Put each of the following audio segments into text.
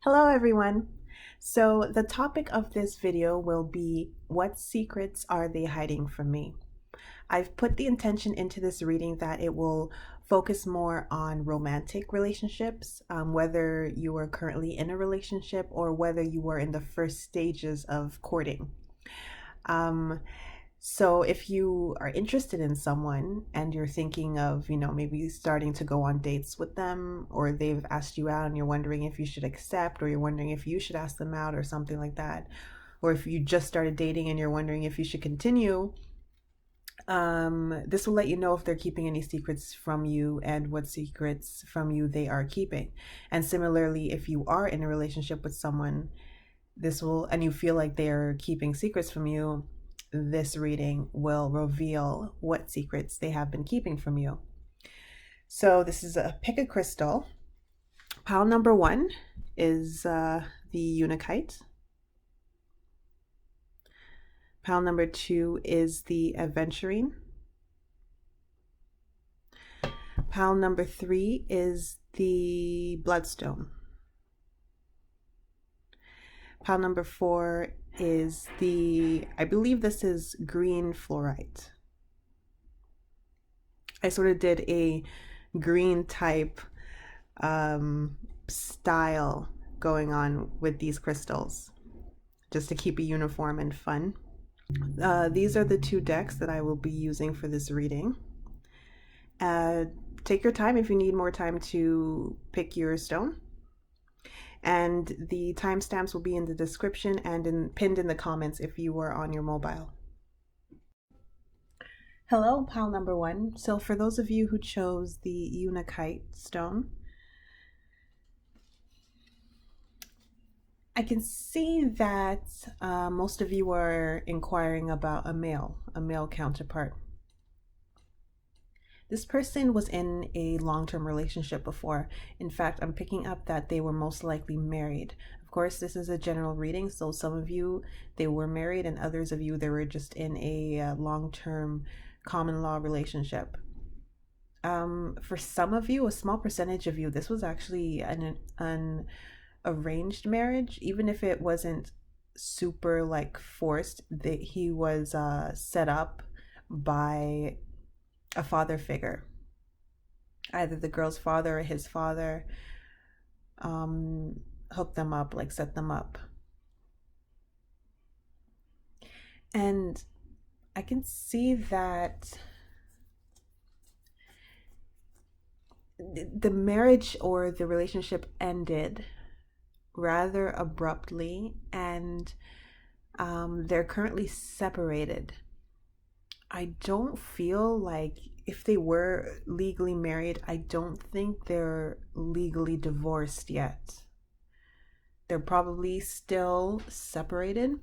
Hello everyone. So the topic of this video will be, what secrets are they hiding from me? I've put the intention into this reading that it will focus more on romantic relationships, whether you are currently in a relationship or whether you are in the first stages of courting. Um, so if you are interested in someone and you're thinking of, maybe starting to go on dates with them, or they've asked you out and you're wondering if you should accept, or you're wondering if you should ask them out or something like that, or if you just started dating and you're wondering if you should continue, this will let you know if they're keeping any secrets from you and what secrets from you they are keeping. And similarly, if you are in a relationship with someone, and you feel like they're keeping secrets from you, this reading will reveal what secrets they have been keeping from you. So this is pick a crystal. Pile number 1 is the Untitled. Pile number 2 is the Aventurine. Pile number 3 is the Bloodstone. Pile number 4 is I believe this is green fluorite. I sort of did a green type style going on with these crystals, just to keep it uniform and fun. These are the 2 decks that I will be using for this reading. Take your time if you need more time to pick your stone. And the timestamps will be in the description and pinned in the comments if you were on your mobile. Hello, pile number 1. So for those of you who chose the Untitled stone, I can see that most of you are inquiring about a male counterpart. This person was in a long-term relationship before. In fact, I'm picking up that they were most likely married. Of course, this is a general reading, so some of you, they were married, and others of you, they were just in a long-term common law relationship. For some of you, a small percentage of you, this was actually an arranged marriage, even if it wasn't super like forced. That he was set up by a father figure, either the girl's father or his father, hooked them up, like set them up. And I can see that the marriage or the relationship ended rather abruptly, and they're currently separated. I don't feel like, if they were legally married, I don't think they're legally divorced yet. They're probably still separated,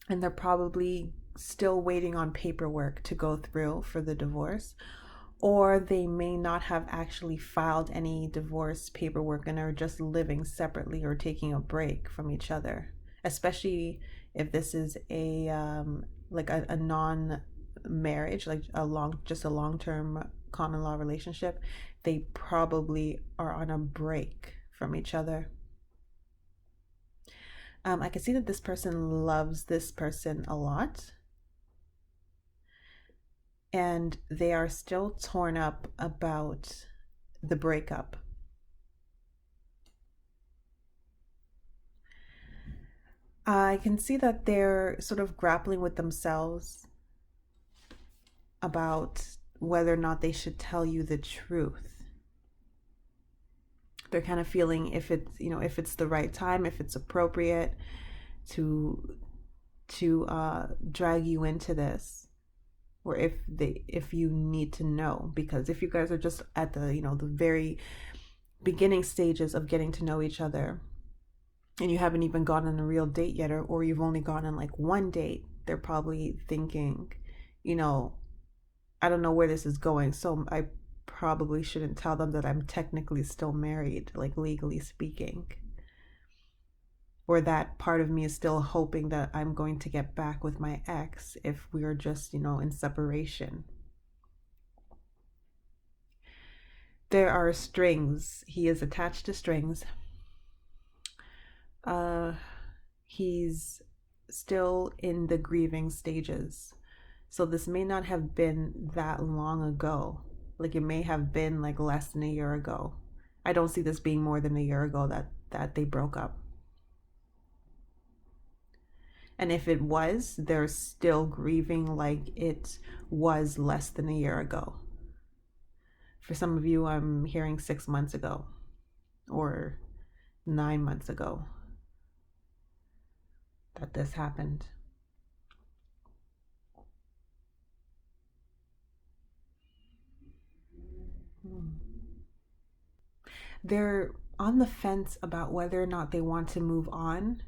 and they're probably still waiting on paperwork to go through for the divorce, or they may not have actually filed any divorce paperwork and are just living separately or taking a break from each other, especially if this is a non-marriage, like just a long-term common law relationship. They probably are on a break from each other. I can see that this person loves this person a lot, and they are still torn up about the breakup. I can see that they're sort of grappling with themselves about whether or not they should tell you the truth. They're kind of feeling if it's the right time, if it's appropriate to drag you into this, or if you need to know, because if you guys are just at the the very beginning stages of getting to know each other, and you haven't even gone on a real date yet, or you've only gone on like one date, they're probably thinking, I don't know where this is going, so I probably shouldn't tell them that I'm technically still married, like legally speaking. Or that part of me is still hoping that I'm going to get back with my ex if we are just, in separation. There are strings. He is attached to strings. Uh, he's still in the grieving stages. So this may not have been that long ago. Like it may have been like less than a year ago. I don't see this being more than a year ago that they broke up. And if it was, they're still grieving like it was less than a year ago. For some of you, I'm hearing 6 months ago or 9 months ago that this happened. They're on the fence about whether or not they want to move on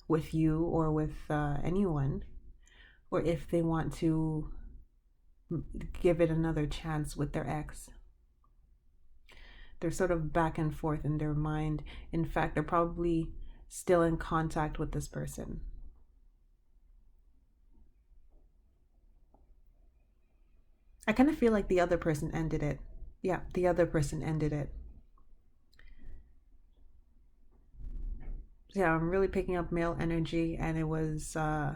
with you or with anyone, or if they want to give it another chance with their ex. They're sort of back and forth in their mind. In fact, they're probably still in contact with this person. I kind of feel like the other person ended it. Yeah, the other person ended it. Yeah, I'm really picking up male energy, and it was, I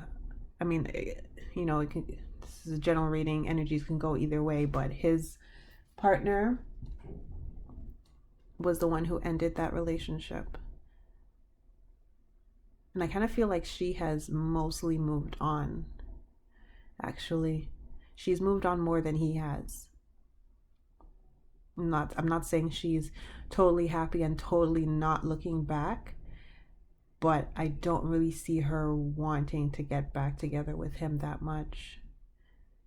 mean, it can, this is a general reading. Energies can go either way, but his partner was the one who ended that relationship. And I kind of feel like she has mostly moved on, actually. She's moved on more than he has. I'm not saying she's totally happy and totally not looking back, but I don't really see her wanting to get back together with him that much.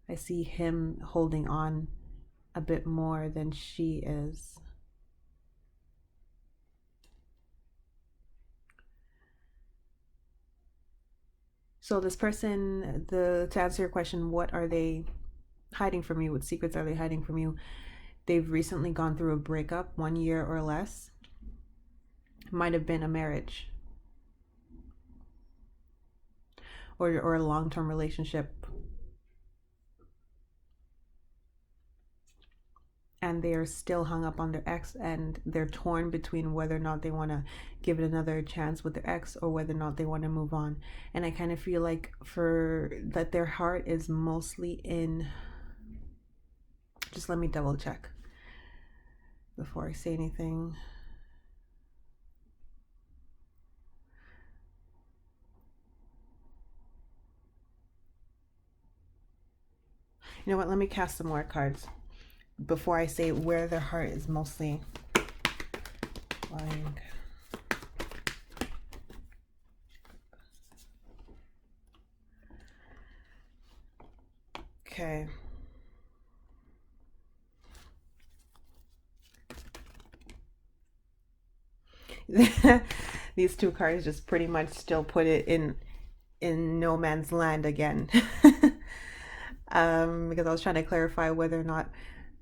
I see him holding on a bit more than she is. So this person, to answer your question, what are they hiding from you? What secrets are they hiding from you? They've recently gone through a breakup, 1 year or less. Might have been a marriage or a long-term relationship. And they are still hung up on their ex, and they're torn between whether or not they want to give it another chance with their ex or whether or not they want to move on. And I kind of feel like for that their heart is mostly in, just let me double check before I say anything. You know what, let me cast some more cards before I say where their heart is mostly lying. Okay. These two cards just pretty much still put it in no man's land again. Because I was trying to clarify whether or not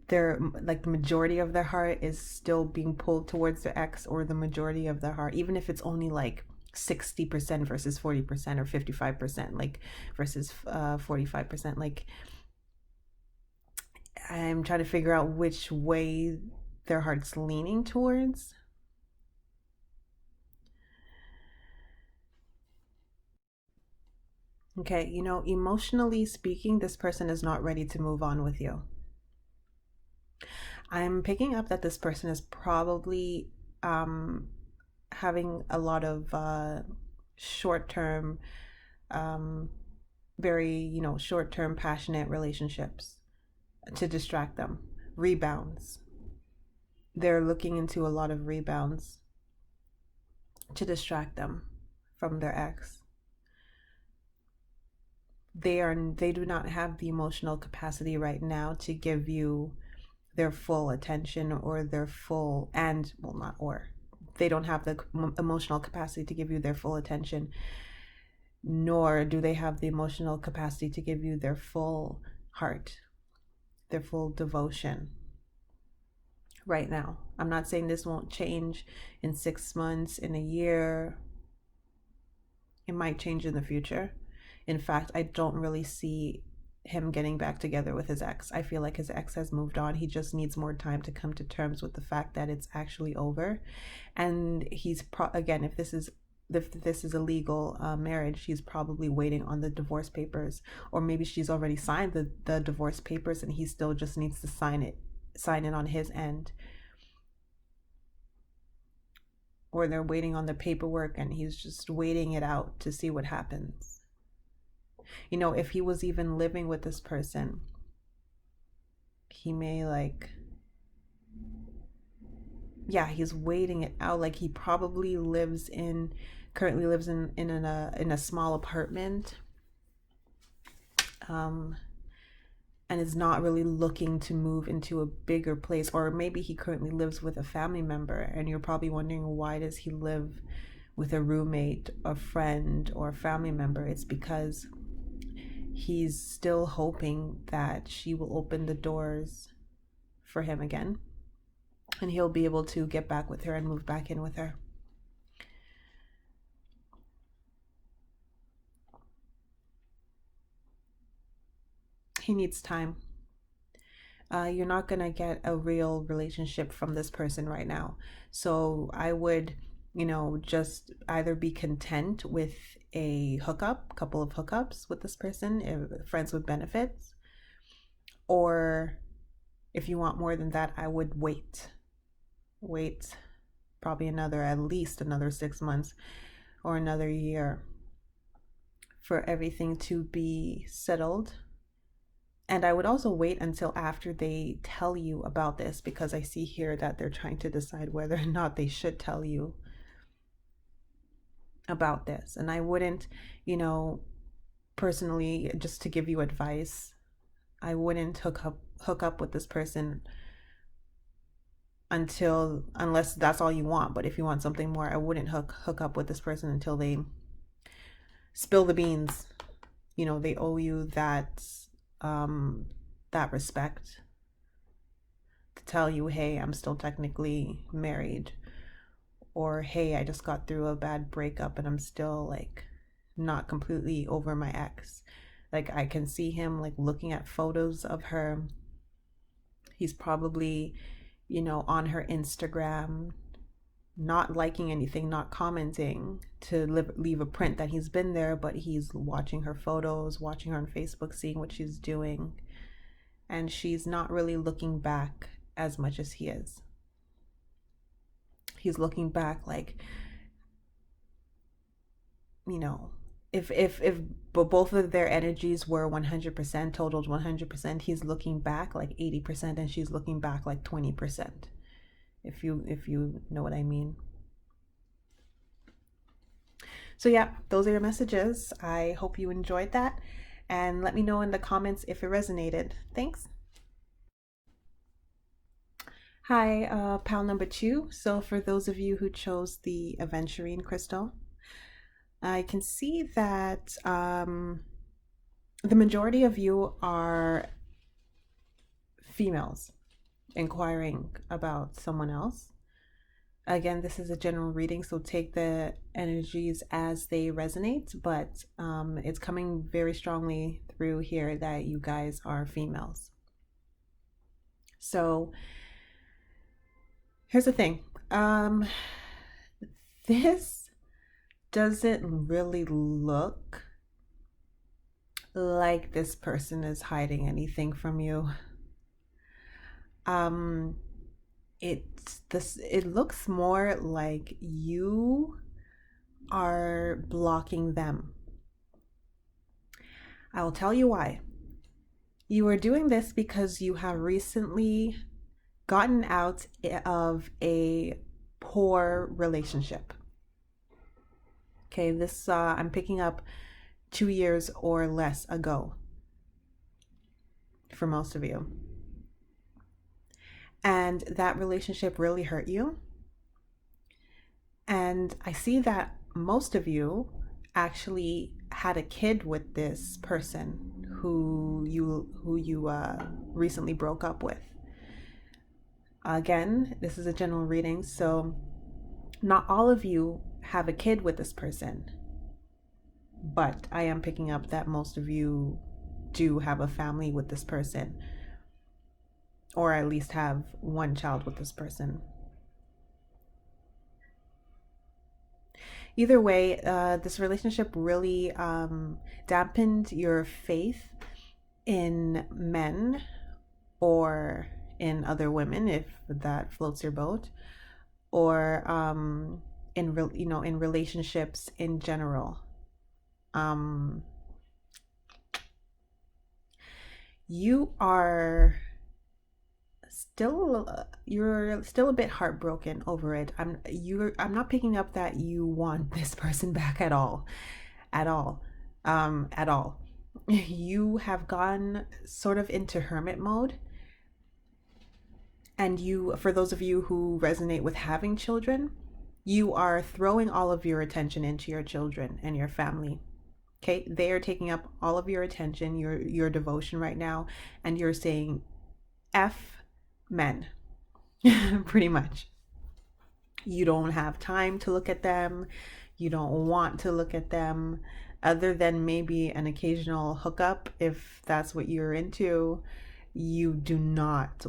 they're like the majority of their heart is still being pulled towards their ex, or the majority of their heart, even if it's only like 60% versus 40% or 55%, like versus 45%. Like I'm trying to figure out which way their heart's leaning towards. Okay, emotionally speaking, this person is not ready to move on with you. I'm picking up that this person is probably having a lot of short term, very, short term passionate relationships to distract them. Rebounds. They're looking into a lot of rebounds to distract them from their ex. They do not have the emotional capacity right now to give you their full attention or their full, and well, not or, they don't have the emotional capacity to give you their full attention, nor do they have the emotional capacity to give you their full heart, their full devotion right now. I'm not saying this won't change in 6 months, in a year. It might change in the future. In fact, I don't really see him getting back together with his ex. I feel like his ex has moved on. He just needs more time to come to terms with the fact that it's actually over. And he's again, if this is if this is a legal marriage, she's probably waiting on the divorce papers, or maybe she's already signed the divorce papers and he still just needs to sign it on his end, or they're waiting on the paperwork and he's just waiting it out to see what happens. You know, if he was even living with this person, he may he's waiting it out. Like, he probably currently lives in a small apartment, and is not really looking to move into a bigger place. Or maybe he currently lives with a family member, and you're probably wondering, why does he live with a roommate, a friend, or a family member? It's because he's still hoping that she will open the doors for him again, and he'll be able to get back with her and move back in with her. He needs time. You're not going to get a real relationship from this person right now. So I would, just either be content with a couple of hookups with this person, friends with benefits, or if you want more than that, I would wait probably at least another 6 months or another year for everything to be settled. And I would also wait until after they tell you about this, because I see here that they're trying to decide whether or not they should tell you about this. And I wouldn't, personally, just to give you advice, I wouldn't hook up with this person unless that's all you want. But if you want something more, I wouldn't hook up with this person until they spill the beans. They owe you that respect to tell you, hey, I'm still technically married, or hey, I just got through a bad breakup and I'm still not completely over my ex. I can see him looking at photos of her. He's probably on her Instagram, not liking anything, not commenting to leave a print that he's been there, but he's watching her photos, watching her on Facebook, seeing what she's doing. And she's not really looking back as much as he is. He's looking back if both of their energies were 100%, totaled 100%, he's looking back 80%, and she's looking back 20%. If you know what I mean. So yeah, those are your messages. I hope you enjoyed that, and let me know in the comments if it resonated. Thanks. Hi, pal number 2. So for those of you who chose the aventurine crystal, I can see that the majority of you are females inquiring about someone else. Again, this is a general reading, so take the energies as they resonate, but it's coming very strongly through here that you guys are females. So here's the thing. This doesn't really look like this person is hiding anything from you. It looks more like you are blocking them. I will tell you why. You are doing this because you have recently gotten out of a poor relationship. Okay, this I'm picking up 2 years or less ago for most of you. And that relationship really hurt you. And I see that most of you actually had a kid with this person who you recently broke up with. Again, this is a general reading, so not all of you have a kid with this person, but I am picking up that most of you do have a family with this person, or at least have one child with this person. Either way, this relationship really dampened your faith in men or in other women, if that floats your boat, or in relationships in general. Um, you are you're still a bit heartbroken over it. I'm not picking up that you want this person back at all, at all, at all. You have gone sort of into hermit mode, and you, for those of you who resonate with having children, you are throwing all of your attention into your children and your family. Okay, they are taking up all of your attention, your devotion right now, and you're saying F men. Pretty much. You don't have time to look at them. You don't want to look at them, other than maybe an occasional hookup if that's what you're into. You do not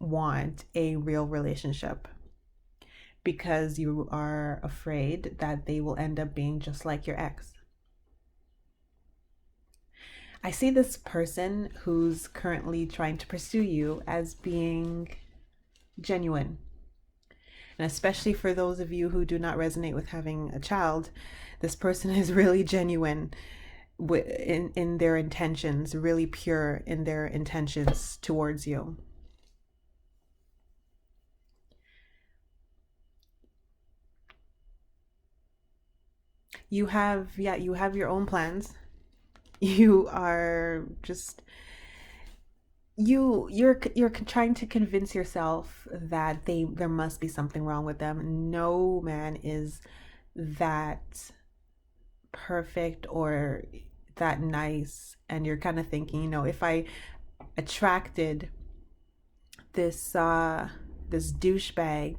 want a real relationship because you are afraid that they will end up being just like your ex. I see this person who's currently trying to pursue you as being genuine. And especially for those of you who do not resonate with having a child, this person is really genuine in their intentions, really pure in their intentions towards you. You have your own plans. You are just you're trying to convince yourself that there must be something wrong with them. No man is that perfect or that nice, and you're kind of thinking, if I attracted this douchebag,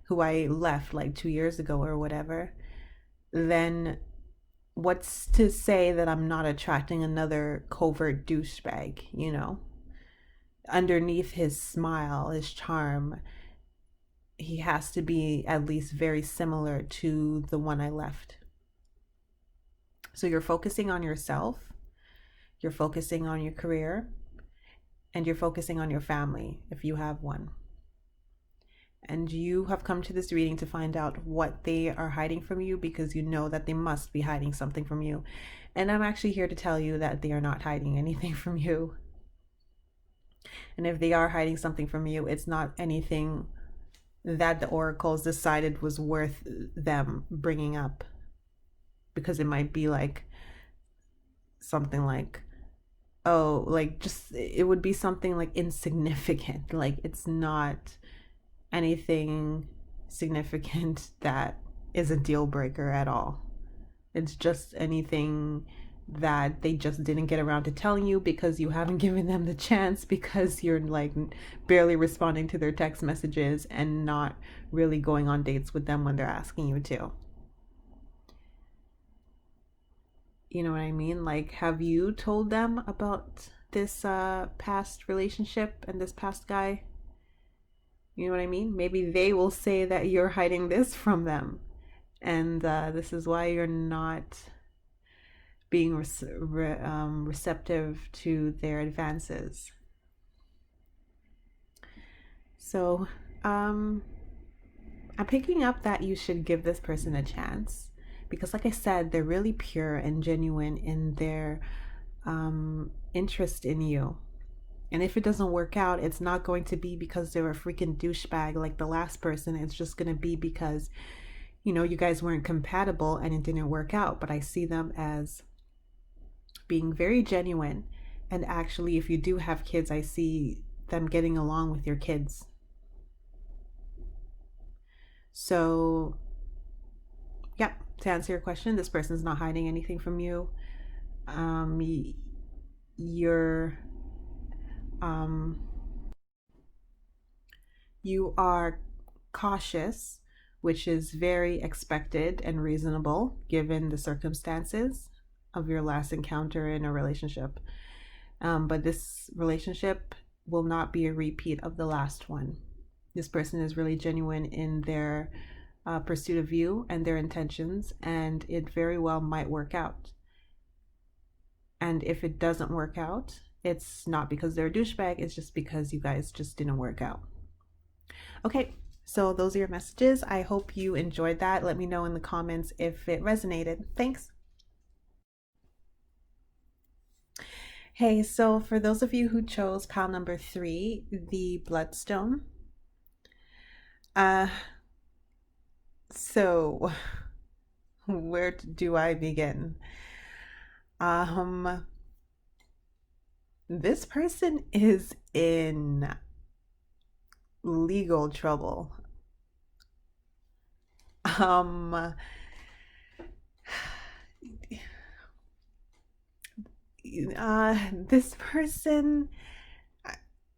who I left like 2 years ago or whatever, then what's to say that I'm not attracting another covert douchebag, Underneath his smile, his charm, he has to be at least very similar to the one I left. So you're focusing on yourself, you're focusing on your career, and you're focusing on your family if you have one. And you have come to this reading to find out what they are hiding from you, because you know that they must be hiding something from you. And I'm actually here to tell you that they are not hiding anything from you. And if they are hiding something from you, it's not anything that the oracles decided was worth them bringing up. Because it might be like something like, oh, like just, it would be something like insignificant. Like it's not anything significant that is a deal breaker at all. It's just anything that they just didn't get around to telling you because you haven't given them the chance, because you're like barely responding to their text messages and not really going on dates with them when they're asking you to. You know what I mean? Like, have you told them about this past relationship and this past guy? You know what I mean? Maybe they will say that you're hiding this from them. And this is why you're not being receptive to their advances. So I'm picking up that you should give this person a chance, because like I said, they're really pure and genuine in their interest in you. And if it doesn't work out, it's not going to be because they're a freaking douchebag like the last person. It's just going to be because, you guys weren't compatible and it didn't work out. But I see them as being very genuine. And actually, if you do have kids, I see them getting along with your kids. So, yeah, to answer your question, this person's not hiding anything from you. You are cautious, which is very expected and reasonable given the circumstances of your last encounter in a relationship. But this relationship will not be a repeat of the last one. This person is really genuine in their pursuit of you and their intentions, and it very well might work out. And if it doesn't work out, it's not because they're a douchebag, it's just because you guys just didn't work out. Okay, so those are your messages. I hope you enjoyed that. Let me know in the comments if it resonated. Thanks. Hey, so for those of you who chose pile number 3, the Bloodstone, uh, so where do I begin? Um, this person is in legal trouble. Um, this person,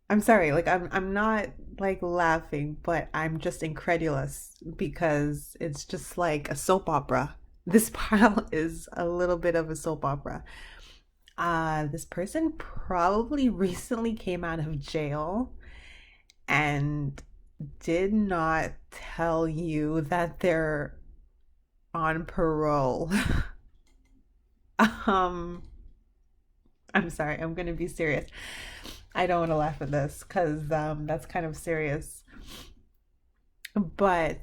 I'm sorry, like I'm not like laughing, but I'm just incredulous because it's just like a soap opera. This pile is a little bit of a soap opera. This person probably recently came out of jail and did not tell you that they're on parole. um, I'm sorry, I'm gonna be serious. I don't want to laugh at this because that's kind of serious. But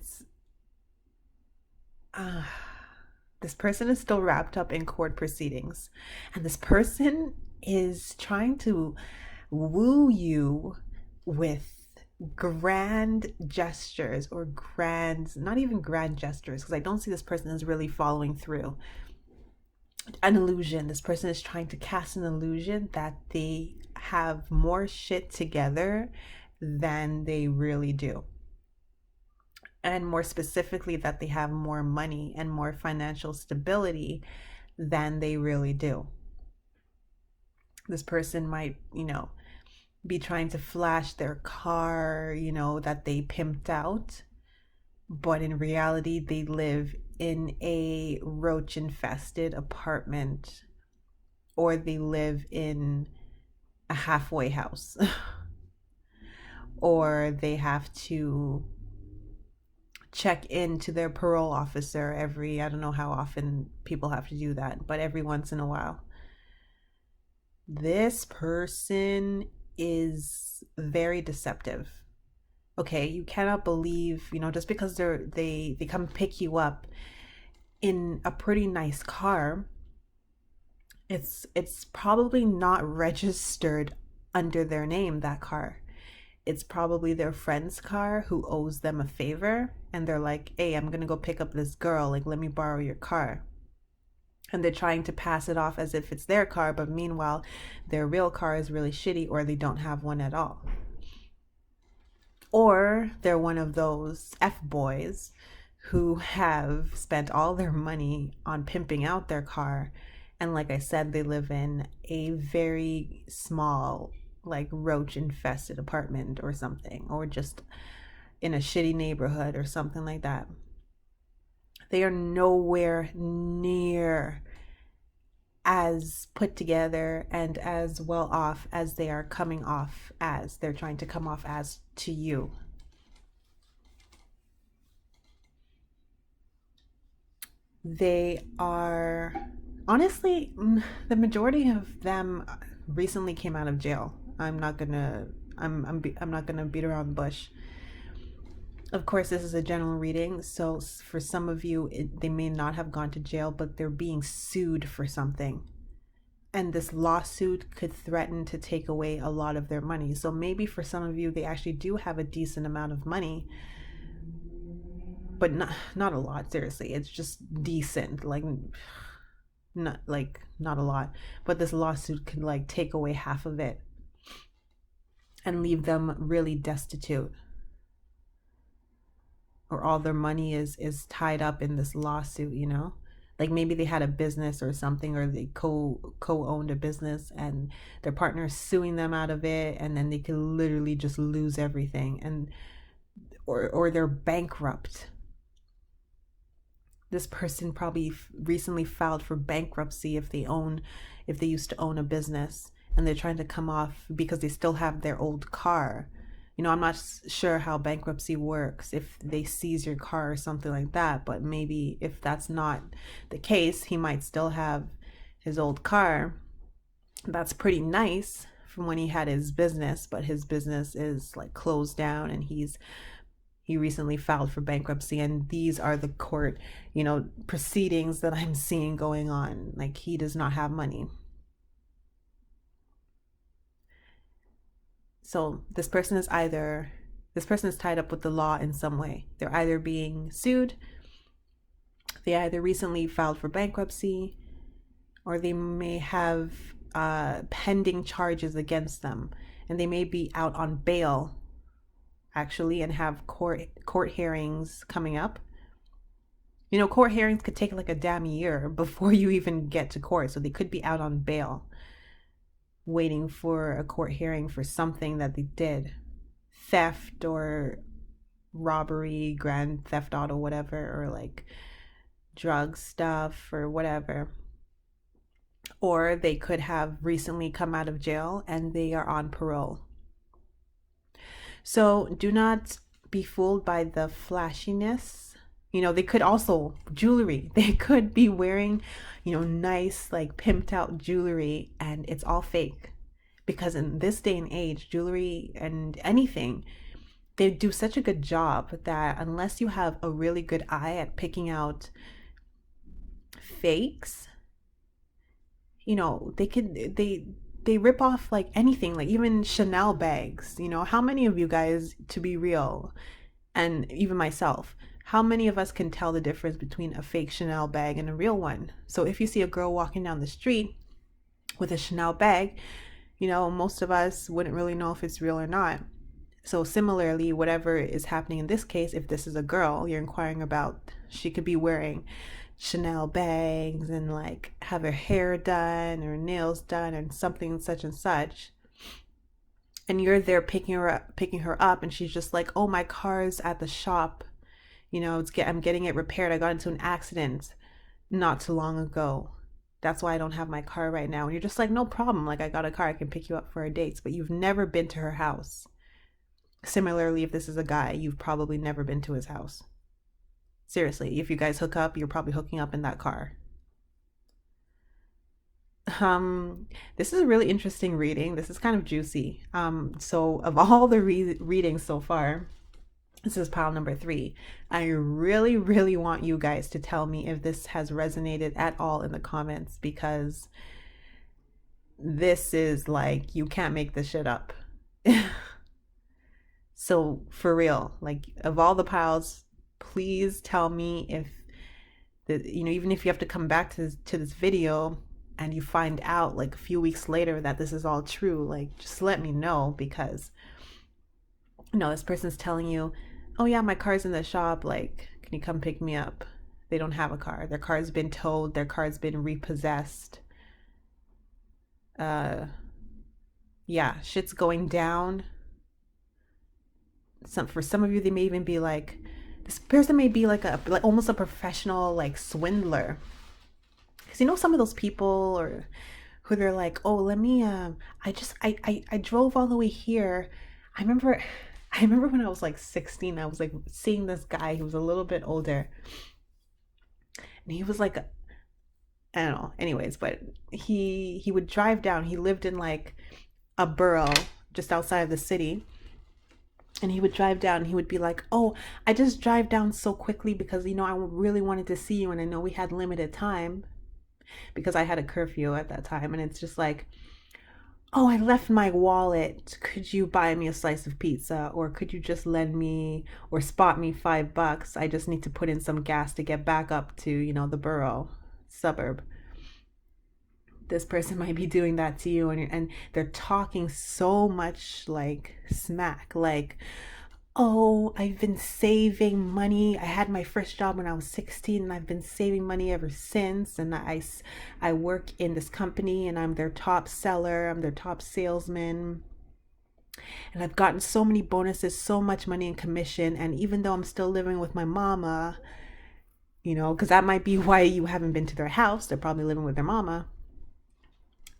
uh, this person is still wrapped up in court proceedings, and this person is trying to woo you with grand gestures or grand, not even grand gestures, because I don't see this person as really following through. An illusion. This person is trying to cast an illusion that they have more shit together than they really do. And more specifically, that they have more money and more financial stability than they really do. This person might, be trying to flash their car, that they pimped out, but in reality, they live in a roach infested apartment, or they live in a halfway house, or they have to check into their parole officer every, I don't know how often people have to do that, but every once in a while. This person is very deceptive. Okay, you cannot believe, just because they come pick you up in a pretty nice car, it's probably not registered under their name, that car. It's probably their friend's car who owes them a favor, and they're like, hey, I'm gonna go pick up this girl, like, let me borrow your car. And they're trying to pass it off as if it's their car, but meanwhile their real car is really shitty, or they don't have one at all. Or they're one of those F-boys who have spent all their money on pimping out their car, and like I said, they live in a very small, like, roach infested apartment or something, or just in a shitty neighborhood or something like that. They are nowhere near as put together and as well off as they are coming off as. They're trying to come off as to you. They are, honestly, the majority of them recently came out of jail. I'm not gonna beat around the bush. Of course, this is a general reading, so for some of you, they may not have gone to jail, but they're being sued for something. And this lawsuit could threaten to take away a lot of their money. So maybe for some of you, they actually do have a decent amount of money, but not a lot, seriously. It's just decent, like not a lot. But this lawsuit could like take away half of it and leave them really destitute. Or all their money is tied up in this lawsuit, like maybe they had a business or something, or they co-owned a business and their partner is suing them out of it, and then they could literally just lose everything, and or they're bankrupt. This person probably recently filed for bankruptcy if they used to own a business, and they're trying to come off because they still have their old car, I'm not sure how bankruptcy works, if they seize your car or something like that, but maybe if that's not the case, he might still have his old car. That's pretty nice from when he had his business, but his business is like closed down and he recently filed for bankruptcy, and these are the court, proceedings that I'm seeing going on. Like, he does not have money. So this person is tied up with the law in some way. They're either being sued, they either recently filed for bankruptcy, or they may have pending charges against them, and they may be out on bail actually, and have court hearings coming up. Court hearings could take like a damn year before you even get to court, so they could be out on bail waiting for a court hearing for something that they did, theft or robbery, grand theft auto, whatever, or like drug stuff or whatever. Or they could have recently come out of jail and they are on parole. So do not be fooled by the flashiness. They could also, jewelry, they could be wearing, nice, like pimped out jewelry, and it's all fake. Because in this day and age, jewelry and anything, they do such a good job that unless you have a really good eye at picking out fakes, they rip off like anything, like even Chanel bags. How many of you guys, to be real, and even myself, how many of us can tell the difference between a fake Chanel bag and a real one? So if you see a girl walking down the street with a Chanel bag, most of us wouldn't really know if it's real or not. So similarly, whatever is happening in this case, if this is a girl you're inquiring about, she could be wearing Chanel bags and like have her hair done or nails done and something such and such, and you're there picking her up, and she's just like, oh, my car's at the shop, I'm getting it repaired, I got into an accident not too long ago, that's why I don't have my car right now. And you're just like, no problem, like I got a car, I can pick you up for a date. But you've never been to her house. Similarly, if this is a guy, you've probably never been to his house. Seriously, if you guys hook up, you're probably hooking up in that car. This is a really interesting reading. This is kind of juicy. So of all the readings so far, this is pile number 3. I really, really want you guys to tell me if this has resonated at all in the comments, because this is like, you can't make this shit up. So for real, like, of all the piles, please tell me if even if you have to come back to this video and you find out like a few weeks later that this is all true, like, just let me know. Because this person's telling you, oh yeah, my car's in the shop, like, can you come pick me up? They don't have a car, their car's been towed, their car's been repossessed. Yeah, shit's going down. For some of you, they may even be like, this person may be like almost a professional like swindler. Because some of those people, or who they're like, oh, let me I drove all the way here. I remember when I was like 16, I was like seeing this guy. He was a little bit older, and he was like, I don't know, anyways, but he would drive down. He lived in like a borough just outside of the city. And he would drive down and he would be like, oh, I just drive down so quickly because, I really wanted to see you. And I know we had limited time because I had a curfew at that time. And it's just like, oh, I left my wallet. Could you buy me a slice of pizza? Or could you just lend me or spot me $5? I just need to put in some gas to get back up to, the borough, suburb. This person might be doing that to you, and they're talking so much like smack, like, oh, I've been saving money. I had my first job when I was 16 and I've been saving money ever since. And I work in this company and I'm their top seller. I'm their top salesman. And I've gotten so many bonuses, so much money in commission. And even though I'm still living with my mama, because that might be why you haven't been to their house. They're probably living with their mama.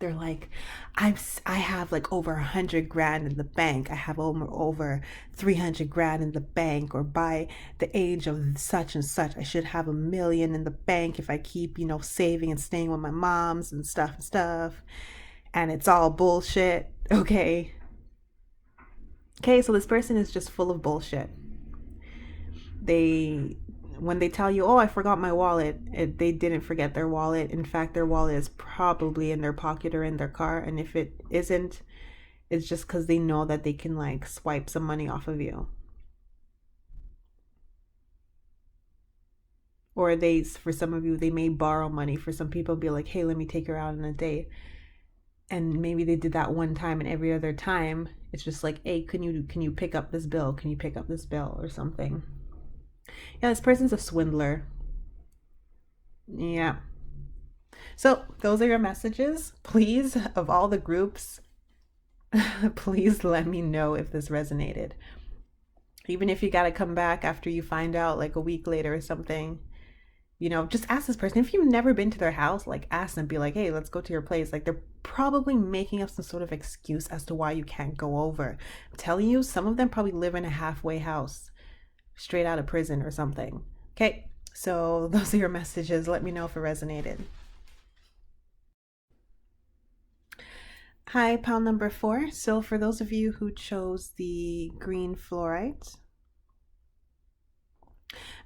They're like, I have like over 100 grand in the bank. I have over 300 grand in the bank, or by the age of such and such, I should have 1 million in the bank if I keep, saving and staying with my moms and stuff. And it's all bullshit. Okay, so this person is just full of bullshit. They When they tell you, "Oh, I forgot my wallet," they didn't forget their wallet. In fact, their wallet is probably in their pocket or in their car, and if it isn't, it's just because they know that they can like swipe some money off of you. Or for some of you, they may borrow money. For some people, be like, "Hey, let me take her out on a date," and maybe they did that one time, and every other time, it's just like, "Hey, can you pick up this bill? Can you pick up this bill or something?" Yeah, this person's a swindler. Yeah. So those are your messages. Please, of all the groups, please let me know if this resonated. Even if you got to come back after you find out like a week later or something, just ask this person. If you've never been to their house, like ask them, be like, "Hey, let's go to your place." Like they're probably making up some sort of excuse as to why you can't go over. I'm telling you, some of them probably live in a halfway house straight out of prison or something. Okay, so those are your messages. Let me know if it resonated. Hi, pile number 4. So for those of you who chose the green fluorite,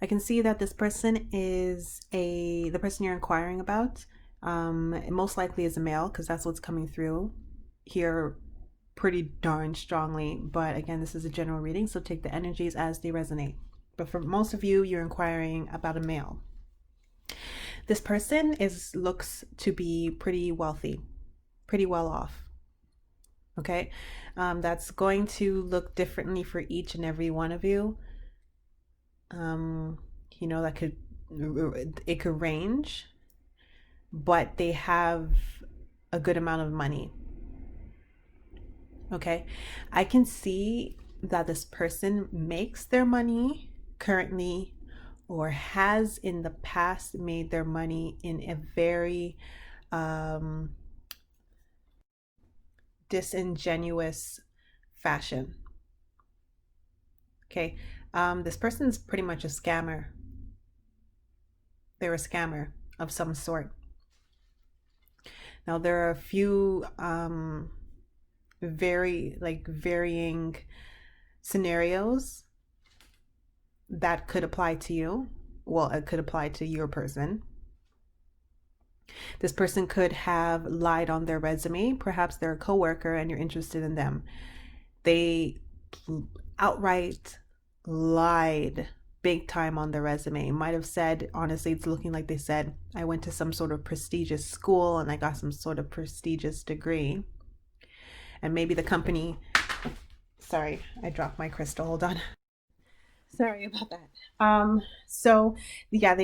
I can see that this person is the person you're inquiring about. Most likely is a male, because that's what's coming through here pretty darn strongly. But again, this is a general reading, so take the energies as they resonate. But for most of you, you're inquiring about a male. This person looks to be pretty wealthy, pretty well off. Okay, that's going to look differently for each and every one of you. That it could range, but they have a good amount of money. Okay, I can see that this person makes their money currently, or has in the past made their money in a very disingenuous fashion. Okay, this person's pretty much a scammer. They're a scammer of some sort. Now there are a few varying scenarios that could apply to you. Well, it could apply to your person. This person could have lied on their resume. Perhaps they're a coworker and you're interested in them. They outright lied big time on their resume. Might have said, honestly, it's looking like they said, "I went to some sort of prestigious school and I got some sort of prestigious degree." And maybe the company, sorry, I dropped my crystal, hold on. Sorry about that. So yeah,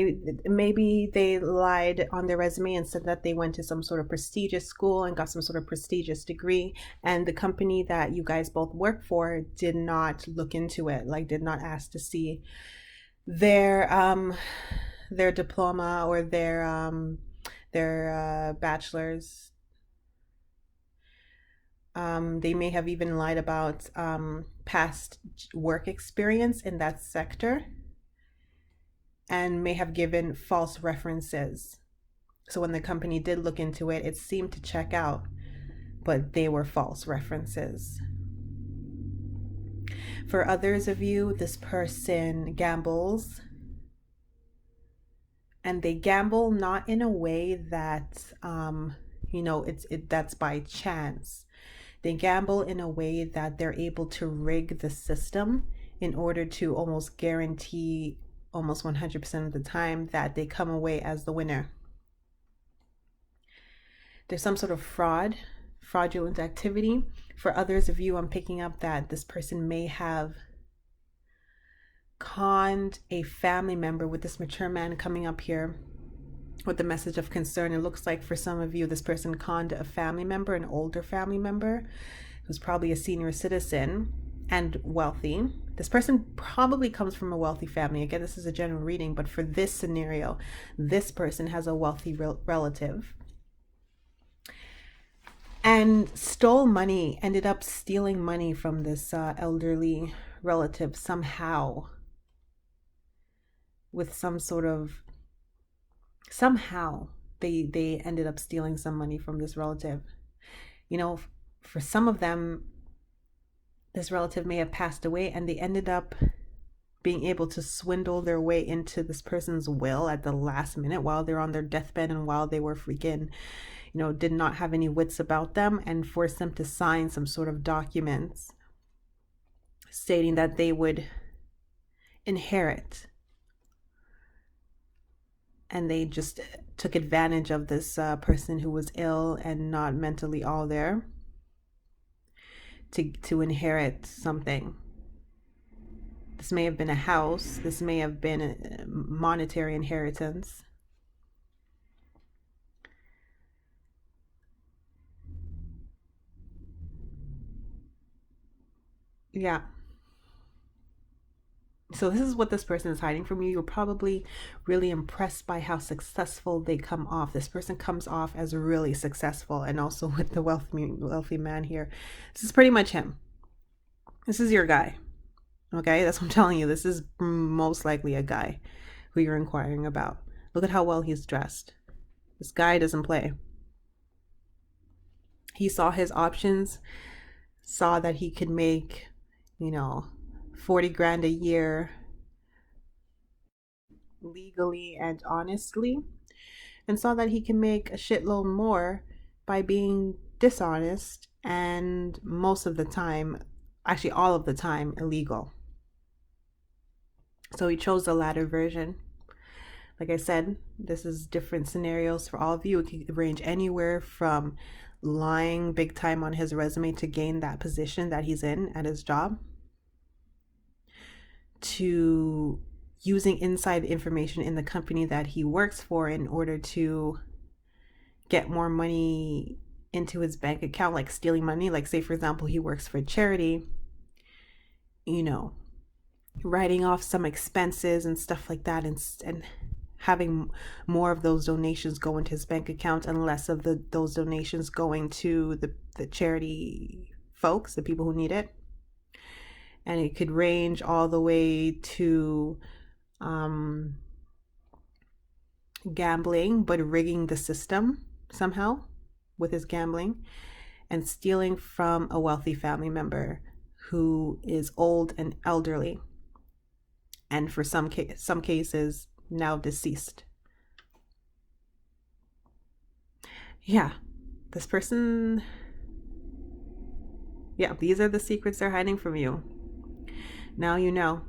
maybe they lied on their resume and said that they went to some sort of prestigious school and got some sort of prestigious degree, and the company that you guys both work for did not look into it, like did not ask to see their diploma or their bachelor's. They may have even lied about past work experience in that sector, and may have given false references. So when the company did look into it, it seemed to check out, but they were false references. For others of you, this person gambles, and they gamble not in a way that that's by chance. They gamble in a way that they're able to rig the system in order to almost guarantee, almost 100% of the time, that they come away as the winner. There's some sort of fraudulent activity. For others of you, I'm picking up that this person may have conned a family member, with this mature man coming up here with the message of concern. It looks like for some of you, this person conned a family member, an older family member, who's probably a senior citizen and wealthy. This person probably comes from a wealthy family. Again, this is a general reading, but for this scenario, this person has a wealthy relative. and stole money, ended up stealing money from this elderly relative somehow, with some sort of, somehow they ended up stealing some money from this relative. You know, for some of them, this relative may have passed away and they ended up being able to swindle their way into this person's will at the last minute while they're on their deathbed, and while they were freaking, did not have any wits about them, and force them to sign some sort of documents stating that they would inherit. And they just took advantage of this person who was ill and not mentally all there to inherit something. This may have been a house. This may have been a monetary inheritance. Yeah. So this is what this person is hiding from you. You're probably really impressed by how successful they come off. This person comes off as really successful, and also with the wealthy man here. This is pretty much him. This is your guy. Okay, that's what I'm telling you. This is most likely a guy who you're inquiring about. Look at how well he's dressed. This guy doesn't play. He saw his options, saw that he could make, 40 grand a year legally and honestly, and saw that he can make a shitload more by being dishonest and most of the time, actually all of the time, illegal. So he chose the latter version. Like I said, this is different scenarios for all of you. It can range anywhere from lying big time on his resume to gain that position that he's in at his job, to using inside information in the company that he works for in order to get more money into his bank account, like stealing money. Like, say, for example, he works for a charity, writing off some expenses and stuff like that, and having more of those donations go into his bank account and less of those donations going to the charity folks, the people who need it. And it could range all the way to gambling, but rigging the system somehow with his gambling, and stealing from a wealthy family member who is old and elderly, and for some cases now deceased. Yeah, this person, yeah, these are the secrets they're hiding from you. Now you know.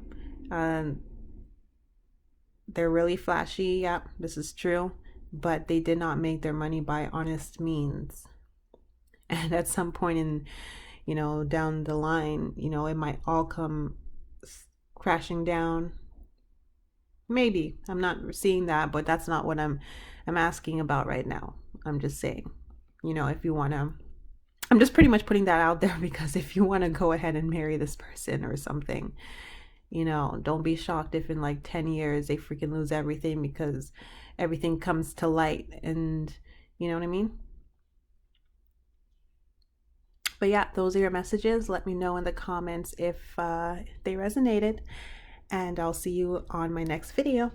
They're really flashy. Yeah, this is true. But they did not make their money by honest means. And at some point in, down the line, it might all come crashing down. Maybe. I'm not seeing that, but that's not what I'm asking about right now. I'm just saying, if you want to, I'm just pretty much putting that out there, because if you want to go ahead and marry this person or something, don't be shocked if in like 10 years they freaking lose everything, because everything comes to light, and you know what I mean? But yeah, those are your messages. Let me know in the comments if they resonated, and I'll see you on my next video.